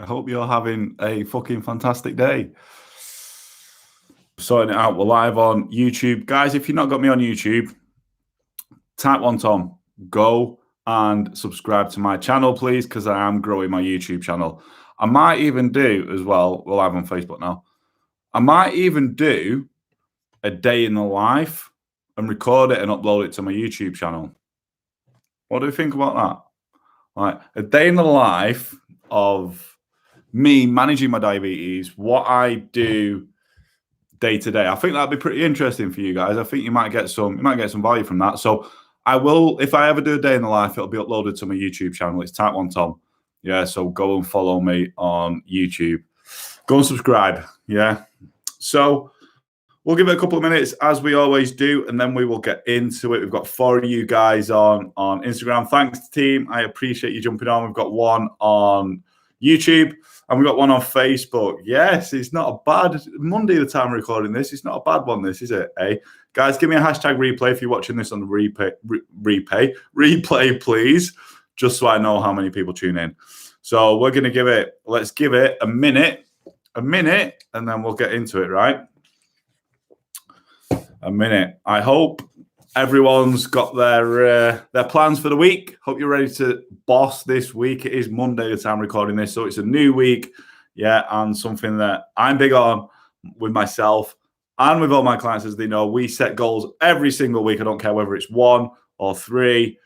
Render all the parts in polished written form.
I hope you're having a fucking fantastic day. Sorting it out. We're live on YouTube. Guys, if you've not got me on YouTube, type one Tom. Go and subscribe to my channel, please, because I am growing my YouTube channel. I might even do as well, we're live on Facebook now. I might even do a day in the life and record it and upload it to my YouTube channel. What do you think about that? Like a day in the life of me managing my diabetes, what I do day to day. I think that'd be pretty interesting for you guys. I think you might get some value from that. So I will, if I ever do a day in the life, it'll be uploaded to my YouTube channel. It's Type 1 Tom. Yeah, so go and follow me on YouTube. Go and subscribe. Yeah. So we'll give it a couple of minutes as we always do, and then we will get into it. We've got 4 of you guys on Instagram. Thanks, team. I appreciate you jumping on. We've got one on YouTube and we've got one on Facebook. Yes, it's not a bad Monday, the time of recording this. It's not a bad one, this, is it? Eh? Guys, give me a hashtag replay if you're watching this on the replay, please, just so I know how many people tune in. So we're going to let's give it a minute, and then we'll get into it, right? A minute. I hope everyone's got their plans for the week. Hope you're ready to boss this week. It is Monday, the time recording this, so it's a new week, yeah, and something that I'm big on with myself and with all my clients, as they know. We set goals every single week. I don't care whether it's 1 or 3.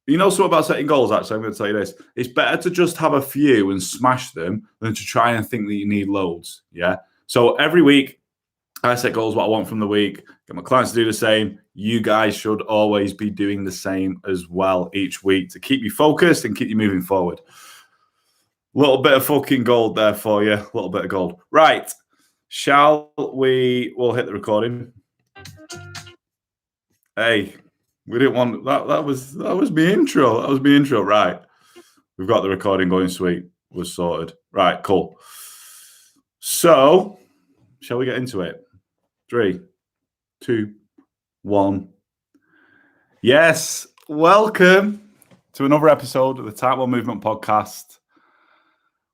You know something about setting goals, actually? I'm going to tell you this. It's better to just have a few and smash them than to try and think that you need loads, yeah? So every week, I set goals, what I want from the week. Get my clients to do the same. You guys should always be doing the same as well each week to keep you focused and keep you moving forward. A little bit of fucking gold there for you. A little bit of gold. Right. We'll hit the recording. Hey, we didn't want that. That was my intro. That was my intro. Right. We've got the recording going. Sweet. We're sorted. Right. Cool. So, shall we get into it? 3, 2, 1. Yes, welcome to another episode of the Type 1 Movement Podcast.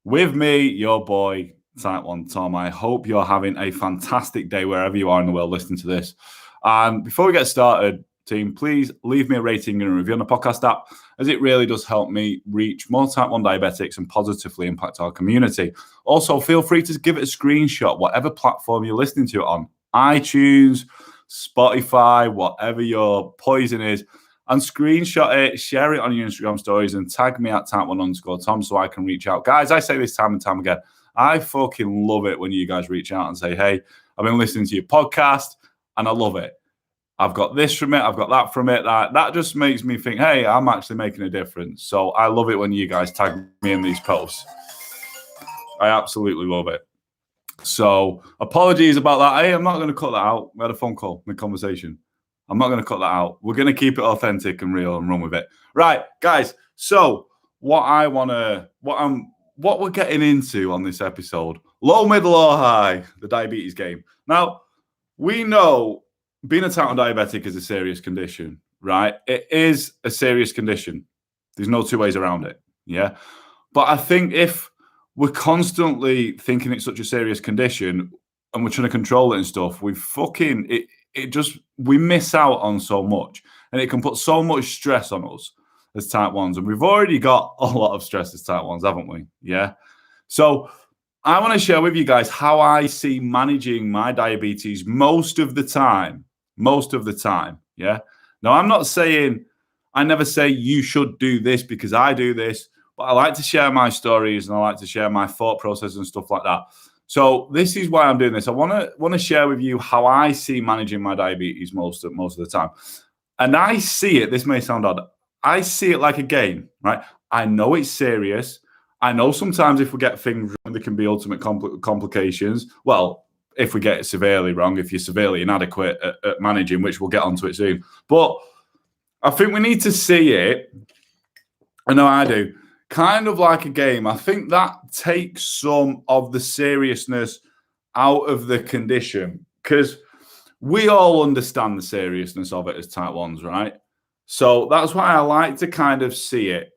With me, your boy, Type 1 Tom. I hope you're having a fantastic day wherever you are in the world listening to this. And before we get started, team, please leave me a rating and a review on the podcast app, as it really does help me reach more Type 1 diabetics and positively impact our community. Also, feel free to give it a screenshot, whatever platform you're listening to it on. iTunes, Spotify, whatever your poison is, and screenshot it, share it on your Instagram stories, and tag me at Type1_Tom so I can reach out. Guys, I say this time and time again, I fucking love it when you guys reach out and say, hey, I've been listening to your podcast and I love it. I've got this from it, I've got that from it. That just makes me think, hey, I'm actually making a difference. So I love it when you guys tag me in these posts. I absolutely love it. So apologies about that. Hey, I'm not going to cut that out. We had a phone call, mid-conversation. I'm not going to cut that out. We're going to keep it authentic and real and run with it. Right, guys. So what we're getting into on this episode, low, middle, or high, the diabetes game. Now, we know being a type 1 diabetic is a serious condition, right? It is a serious condition. There's no two ways around it, yeah? But I think if we're constantly thinking it's such a serious condition and we're trying to control it and stuff, we miss out on so much, and it can put so much stress on us as type 1s. And we've already got a lot of stress as type 1s, haven't we? Yeah. So I want to share with you guys how I see managing my diabetes most of the time. Yeah. Now, I'm not saying, I never say you should do this because I do this. But I like to share my stories and I like to share my thought process and stuff like that. So this is why I'm doing this. I want to share with you how I see managing my diabetes most of the time. And I see it, this may sound odd, I see it like a game, right? I know it's serious. I know sometimes if we get things wrong, there can be ultimate complications. Well, if we get it severely wrong, if you're severely inadequate at managing, which we'll get onto it soon. But I think we need to see it, I know I do, kind of like a game. I think that takes some of the seriousness out of the condition, because we all understand the seriousness of it as type 1s, right? So that's why I like to kind of see it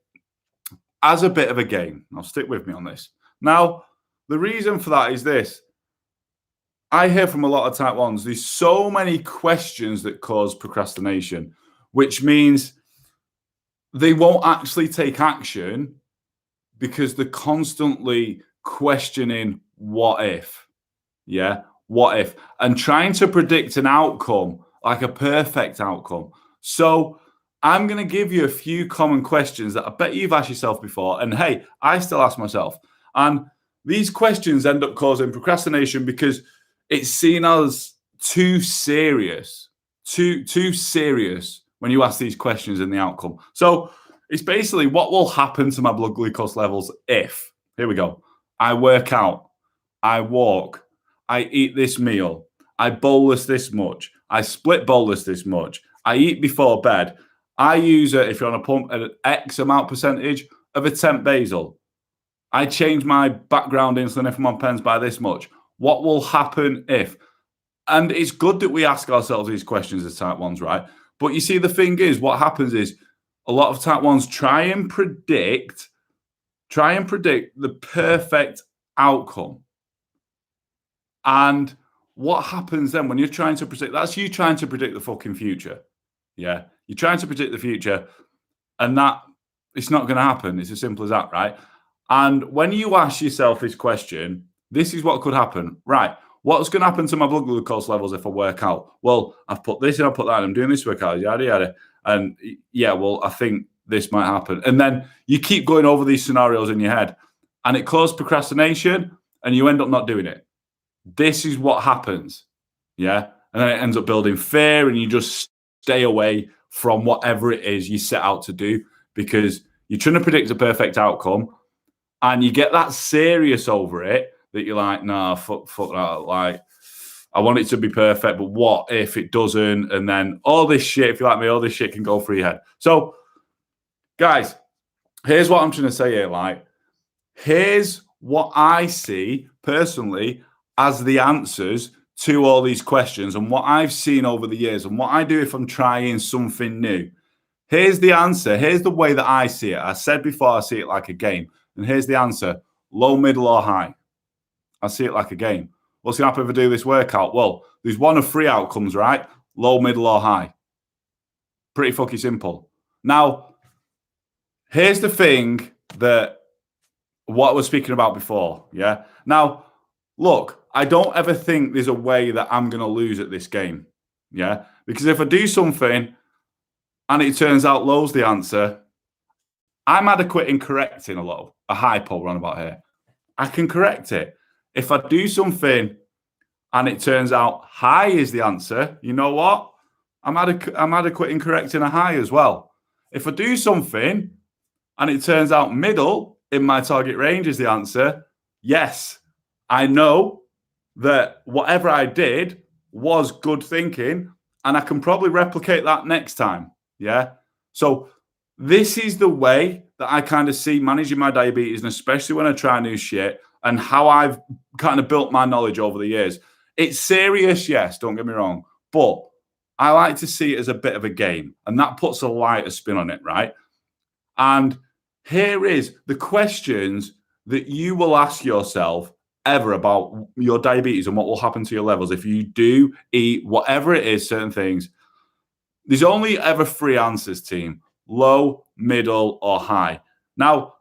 as a bit of a game. Now, stick with me on this. Now, the reason for that is this. I hear from a lot of type ones, there's so many questions that cause procrastination, which means they won't actually take action because they're constantly questioning what if. Yeah. What if? And trying to predict an outcome, like a perfect outcome. So I'm going to give you a few common questions that I bet you've asked yourself before. And hey, I still ask myself. And these questions end up causing procrastination because it's seen as too serious, too serious when you ask these questions in the outcome. So it's basically what will happen to my blood glucose levels if, here we go, I work out, I walk, I eat this meal, I bolus this much, I split bolus this much, I eat before bed, I use, if you're on a pump, an X amount percentage of a temp basal. I change my background insulin if I'm on pens by this much. What will happen if? And it's good that we ask ourselves these questions as type 1s, right? But you see, the thing is, what happens is a lot of type 1s try and predict the perfect outcome. And what happens then when you're trying to predict, that's you trying to predict the fucking future. Yeah. You're trying to predict the future, and that it's not going to happen. It's as simple as that, right? And when you ask yourself this question, this is what could happen, right? What's going to happen to my blood glucose levels if I work out? Well, I've put this and I've put that in. I'm doing this workout, yada, yada. And yeah, well, I think this might happen. And then you keep going over these scenarios in your head, and it causes procrastination, and you end up not doing it. This is what happens. Yeah. And then it ends up building fear, and you just stay away from whatever it is you set out to do because you're trying to predict a perfect outcome, and you get that serious over it that you're like, nah, fuck that. Like, I want it to be perfect, but what if it doesn't? And then all this shit, if you're like me, all this shit can go through your head. So, guys, here's what I'm trying to say here. Like, here's what I see personally as the answers to all these questions and what I've seen over the years and what I do if I'm trying something new. Here's the answer. Here's the way that I see it. I said before, I see it like a game. And here's the answer: low, middle, or high. I see it like a game. What's going to happen if I do this workout? Well, there's one of three outcomes, right? Low, middle, or high. Pretty fucking simple. Now, here's the thing that what I was speaking about before, yeah? Now, look, I don't ever think there's a way that I'm going to lose at this game, yeah? Because if I do something and it turns out low's the answer, I'm adequate in correcting a hypo run about here. I can correct it. If I do something and it turns out high is the answer, you know what? I'm adequate in correcting a high as well. If I do something and it turns out middle in my target range is the answer, yes, I know that whatever I did was good thinking, and I can probably replicate that next time. Yeah. So this is the way that I kind of see managing my diabetes, and especially when I try new shit, and how I've kind of built my knowledge over the years. It's serious, yes, don't get me wrong, but I like to see it as a bit of a game, and that puts a lighter spin on it, right? And here is the questions that you will ask yourself ever about your diabetes and what will happen to your levels if you do eat whatever it is, certain things. There's only ever three answers, team: low, middle, or high. Now,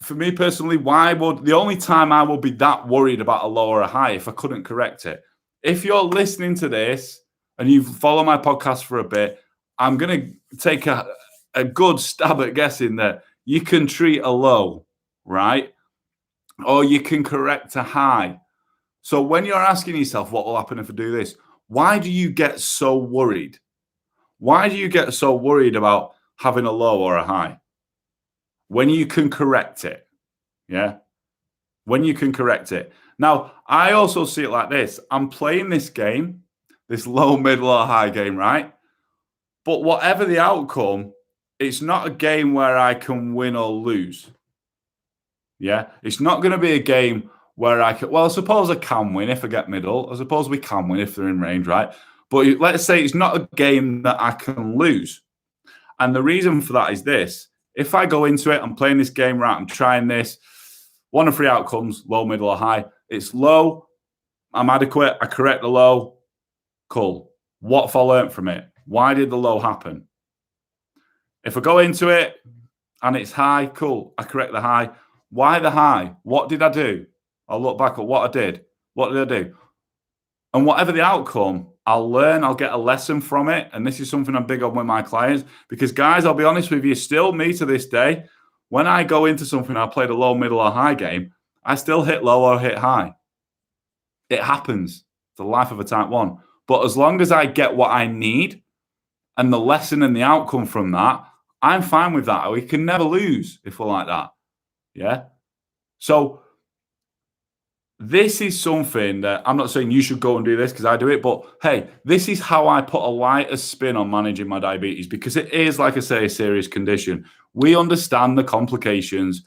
for me personally, the only time I would be that worried about a low or a high if I couldn't correct it? If you're listening to this and you've followed my podcast for a bit, I'm going to take a good stab at guessing that you can treat a low, right? Or you can correct a high. So when you're asking yourself, what will happen if I do this? Why do you get so worried? Why do you get so worried about having a low or a high when you can correct it? Yeah. When you can correct it. Now, I also see it like this. I'm playing this game, this low, middle, or high game, right? But whatever the outcome, it's not a game where I can win or lose. Yeah. It's not going to be a game where I suppose I can win if I get middle. I suppose we can win if they're in range, right? But let's say it's not a game that I can lose. And the reason for that is this, If I go into it, I'm playing this game, right, I'm trying this, 1 of 3 outcomes, low, middle, or high. It's low, I'm adequate, I correct the low, cool. What have I learned from it? Why did the low happen? If I go into it and it's high, cool, I correct the high. Why the high? What did I do? I'll look back at what I did. What did I do? And whatever the outcome, I'll learn, I'll get a lesson from it. And this is something I'm big on with my clients. Because, guys, I'll be honest with you, still me to this day, when I go into something, I play the low, middle, or high game, I still hit low or hit high. It happens. It's the life of a type 1. But as long as I get what I need and the lesson and the outcome from that, I'm fine with that. We can never lose if we're like that. Yeah? So this is something that I'm not saying you should go and do this because I do it, but hey, this is how I put a lighter spin on managing my diabetes, because it is, like I say, a serious condition. We understand the complications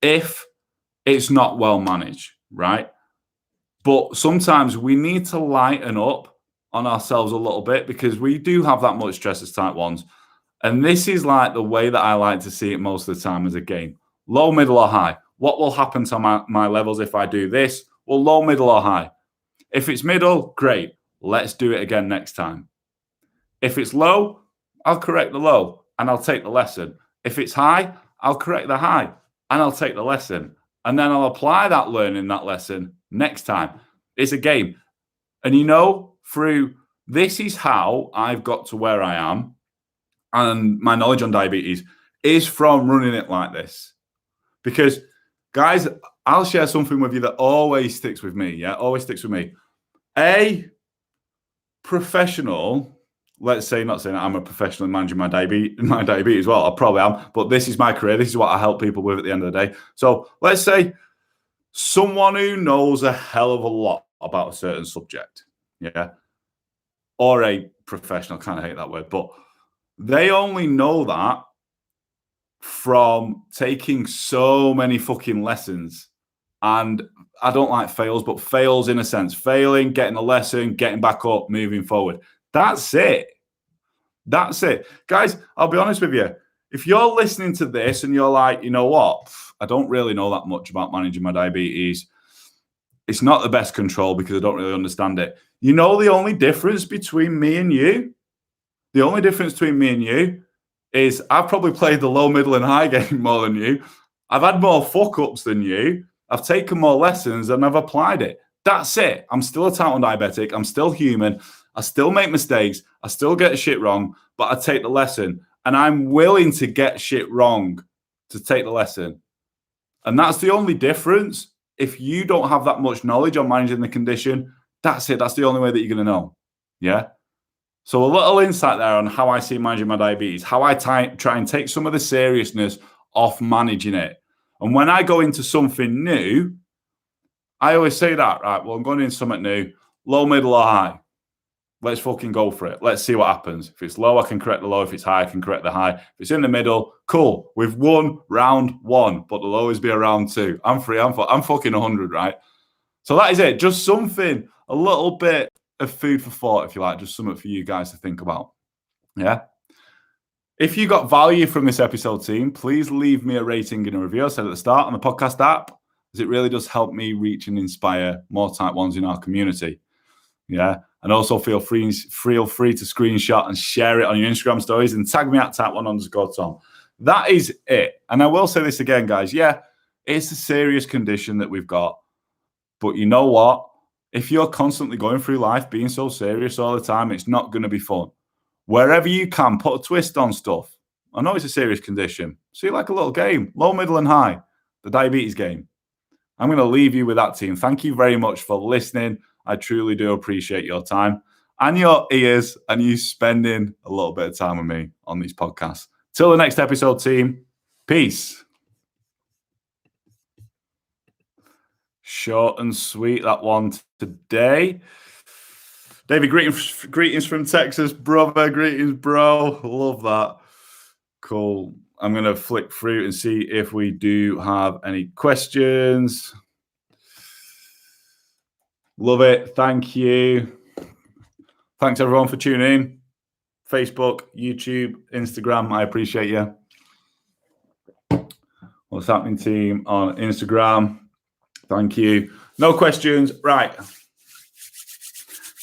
if it's not well managed, right? But sometimes we need to lighten up on ourselves a little bit because we do have that much stress as type 1s. And this is like the way that I like to see it most of the time as a game. Low, middle, or high. What will happen to my levels if I do this? Well, low, middle, or high. If it's middle, great. Let's do it again next time. If it's low, I'll correct the low and I'll take the lesson. If it's high, I'll correct the high and I'll take the lesson. And then I'll apply that learning, that lesson next time. It's a game. And through this is how I've got to where I am. And my knowledge on diabetes is from running it like this. Because, guys, I'll share something with you that always sticks with me. Yeah, always sticks with me. A professional, let's say, not saying that I'm a professional in managing my diabetes. Well, I probably am, but this is my career. This is what I help people with at the end of the day. So let's say someone who knows a hell of a lot about a certain subject, yeah, or a professional, kind of hate that word, but they only know that from taking so many fucking lessons. And I don't like fails, but fails in a sense, failing, getting a lesson, getting back up, moving forward. That's it. That's it. Guys, I'll be honest with you. If you're listening to this and you're like, you know what? I don't really know that much about managing my diabetes. It's not the best control because I don't really understand it. You know the only difference between me and you? The only difference between me and you is I've probably played the low, middle, and high game more than you. I've had more fuck-ups than you. I've taken more lessons and I've applied it. That's it. I'm still a type 1 diabetic. I'm still human. I still make mistakes. I still get shit wrong, but I take the lesson. And I'm willing to get shit wrong to take the lesson. And that's the only difference. If you don't have that much knowledge on managing the condition, that's it. That's the only way that you're going to know. Yeah? So a little insight there on how I see managing my diabetes, how I try and take some of the seriousness off managing it. And when I go into something new, I always say that, right? Well, I'm going into something new, low, middle, or high. Let's fucking go for it. Let's see what happens. If it's low, I can correct the low. If it's high, I can correct the high. If it's in the middle, cool. We've won round 1, but there'll always be a round 2. I'm free. I'm fucking 100, right? So that is it. Just something, a little bit of food for thought, if you like. Just something for you guys to think about. Yeah? If you got value from this episode, team, please leave me a rating and a review. I said at the start on the podcast app, as it really does help me reach and inspire more type 1s in our community. Yeah. And also feel free to screenshot and share it on your Instagram stories and tag me at type1_Tom. That is it. And I will say this again, guys. Yeah, it's a serious condition that we've got. But you know what? If you're constantly going through life being so serious all the time, it's not going to be fun. Wherever you can, put a twist on stuff. I know it's a serious condition. See, like a little game, low, middle, and high, the diabetes game. I'm going to leave you with that, team. Thank you very much for listening. I truly do appreciate your time and your ears and you spending a little bit of time with me on these podcasts. Till the next episode, team. Peace. Short and sweet, that one today. David, greetings from Texas, brother. Greetings, bro. Love that. Cool. I'm going to flick through and see if we do have any questions. Love it. Thank you. Thanks, everyone, for tuning in. Facebook, YouTube, Instagram. I appreciate you. What's happening, team, on Instagram? Thank you. No questions. Right.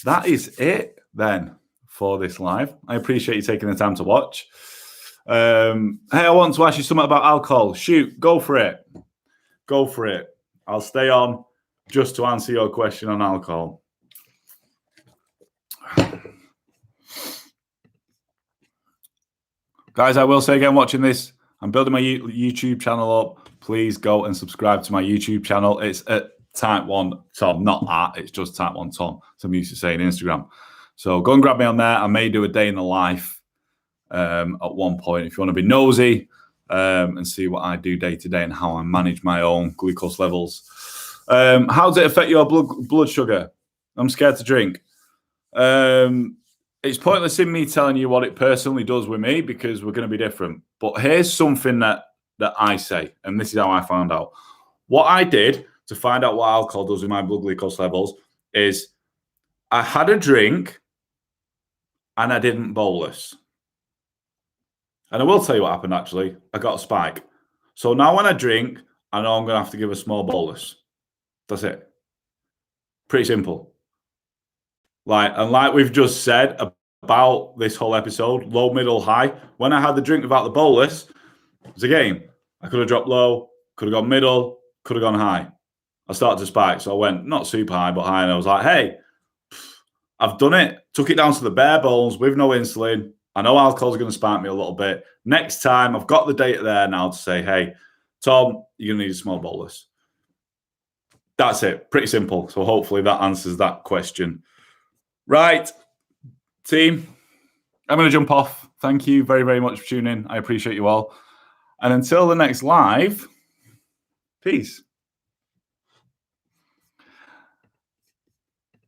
That is it then for this live. I appreciate you taking the time to watch. Hey, I want to ask you something about alcohol. Shoot, go for it. Go for it. I'll stay on just to answer your question on alcohol. Guys, I will say again, watching this, I'm building my YouTube channel up. Please go and subscribe to my YouTube channel. It's at Type 1 Tom, not at, it's just Type 1 Tom. So I'm used to saying Instagram. So go and grab me on there. I may do a day in the life at one point if you want to be nosy and see what I do day to day and how I manage my own glucose levels. How does it affect your blood sugar? I'm scared to drink. It's pointless in me telling you what it personally does with me because we're going to be different. But here's something that I say, and this is how I found out. What I did to find out what alcohol does with my blood glucose levels is I had a drink and I didn't bolus. And I will tell you what happened, actually. I got a spike. So now when I drink, I know I'm going to have to give a small bolus. That's it. Pretty simple. Like we've just said about this whole episode, low, middle, high. When I had the drink without the bolus, it was a game. I could have dropped low, could have gone middle, could have gone high. I started to spike, so I went not super high, but high, and I was like, hey, I've done it. Took it down to the bare bones with no insulin. I know alcohol's going to spike me a little bit. Next time, I've got the data there now to say, hey, Tom, you're going to need a small bolus. That's it. Pretty simple. So hopefully that answers that question. Right, team, I'm going to jump off. Thank you very, very much for tuning in. I appreciate you all. And until the next live, peace.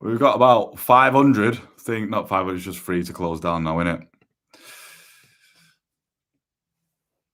We've got about 500. I think not 500, it's just free to close down now, isn't it?